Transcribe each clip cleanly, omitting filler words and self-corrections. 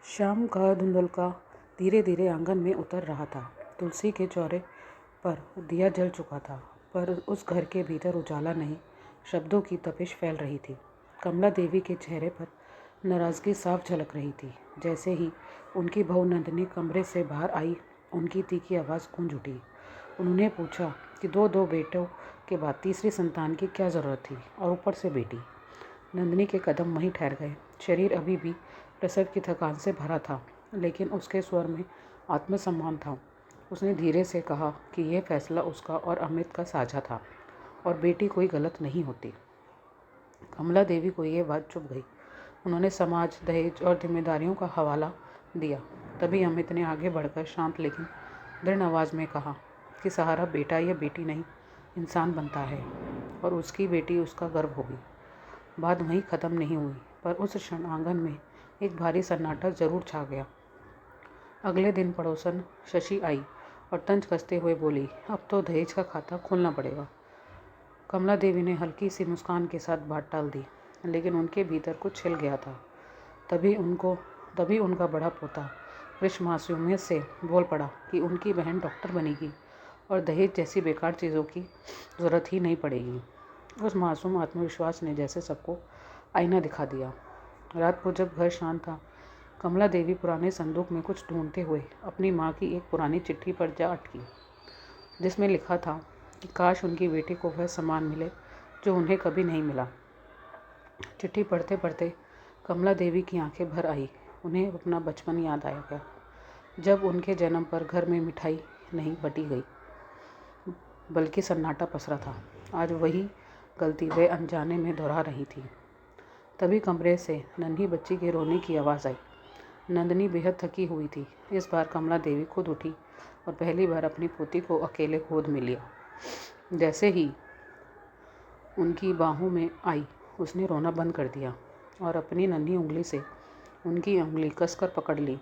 शाम का धुंधलका धीरे धीरे आंगन में उतर रहा था। तुलसी के चौरे पर दिया जल चुका था, पर उस घर के भीतर उजाला नहीं, शब्दों की तपिश फैल रही थी। कमला देवी के चेहरे पर नाराजगी साफ झलक रही थी। जैसे ही उनकी बहू नंदिनी कमरे से बाहर आई, उनकी तीखी आवाज़ गूंज उठी। उन्होंने पूछा कि दो बेटों के बाद तीसरी संतान की क्या ज़रूरत थी, और ऊपर से बेटी। नंदिनी के कदम वहीं ठहर गए। शरीर अभी भी प्रसव की थकान से भरा था, लेकिन उसके स्वर में आत्मसम्मान था। उसने धीरे से कहा कि यह फैसला उसका और अमित का साझा था, और बेटी कोई गलत नहीं होती। कमला देवी को यह बात चुभ गई। उन्होंने समाज, दहेज और जिम्मेदारियों का हवाला दिया। तभी अमित ने आगे बढ़कर शांत लेकिन दृढ़ आवाज़ में कहा कि सहारा बेटा या बेटी नहीं, इंसान बनता है, और उसकी बेटी उसका गर्व होगी। बात वहीं ख़त्म नहीं हुई, पर उस क्षण आंगन में एक भारी सन्नाटा जरूर छा गया। अगले दिन पड़ोसन शशि आई और तंज कसते हुए बोली, अब तो दहेज का खाता खोलना पड़ेगा। कमला देवी ने हल्की सी मुस्कान के साथ बात टाल दी, लेकिन उनके भीतर कुछ छिल गया था। तभी उनका बड़ा पोता कृष मासूमियत से बोल पड़ा कि उनकी बहन डॉक्टर बनेगी और दहेज जैसी बेकार चीज़ों की ज़रूरत ही नहीं पड़ेगी। उस मासूम आत्मविश्वास ने जैसे सबको आईना दिखा दिया। रात को जब घर शांत था, कमला देवी पुराने संदूक में कुछ ढूंढते हुए अपनी माँ की एक पुरानी चिट्ठी पर जा अटकी, जिसमें लिखा था कि काश उनकी बेटी को वह सम्मान मिले जो उन्हें कभी नहीं मिला। चिट्ठी पढ़ते पढ़ते कमला देवी की आंखें भर आई। उन्हें अपना बचपन याद आया गया, जब उनके जन्म पर घर में मिठाई नहीं बटी गई, बल्कि सन्नाटा पसरा था। आज वही गलती वे अनजाने में दोहरा रही थी। तभी कमरे से नन्ही बच्ची के रोने की आवाज़ आई। नंदिनी बेहद थकी हुई थी। इस बार कमला देवी खुद उठी और पहली बार अपनी पोती को अकेले गोद में लिया। जैसे ही उनकी बाहों में आई, उसने रोना बंद कर दिया और अपनी नन्ही उंगली से उनकी उंगली कसकर पकड़ ली।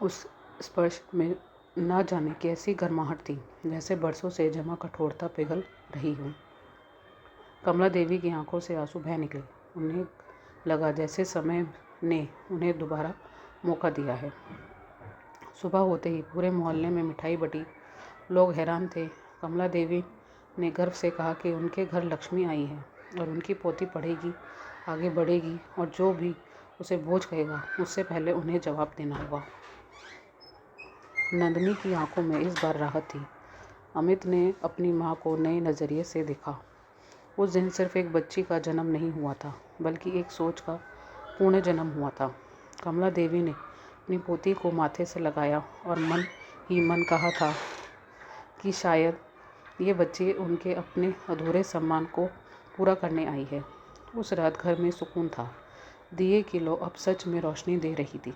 उस स्पर्श में ना जाने कैसी गर्माहट थी, जैसे बरसों से जमा कठोरता पिघल रही हो। कमला देवी की आंखों से आंसू बह निकले। उन्हें लगा जैसे समय ने उन्हें दोबारा मौका दिया है। सुबह होते ही पूरे मोहल्ले में मिठाई बटी। लोग हैरान थे। कमला देवी ने गर्व से कहा कि उनके घर लक्ष्मी आई है और उनकी पोती पढ़ेगी, आगे बढ़ेगी, और जो भी उसे बोझ कहेगा उससे पहले उन्हें जवाब देना होगा। नंदिनी की आंखों में इस बार राहत थी। अमित ने अपनी माँ को नए नज़रिए से देखा। उस दिन सिर्फ एक बच्ची का जन्म नहीं हुआ था, बल्कि एक सोच का पूर्ण जन्म हुआ था। कमला देवी ने अपनी पोती को माथे से लगाया और मन ही मन कहा था कि शायद ये बच्ची उनके अपने अधूरे सम्मान को पूरा करने आई है। उस रात घर में सुकून था। दिए की लौ अब सच में रोशनी दे रही थी।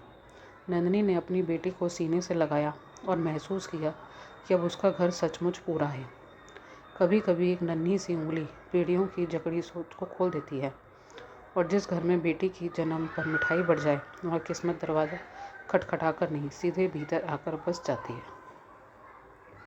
नंदिनी ने अपनी बेटी को सीने से लगाया और महसूस किया कि अब उसका घर सचमुच पूरा है। कभी कभी एक नन्ही सी उंगली पीढ़ियों की जकड़ी सोच को खोल देती है, और जिस घर में बेटी की जन्म पर मिठाई बढ़ जाए, वहाँ किस्मत दरवाज़ा खटखटाकर नहीं, सीधे भीतर आकर बस जाती है।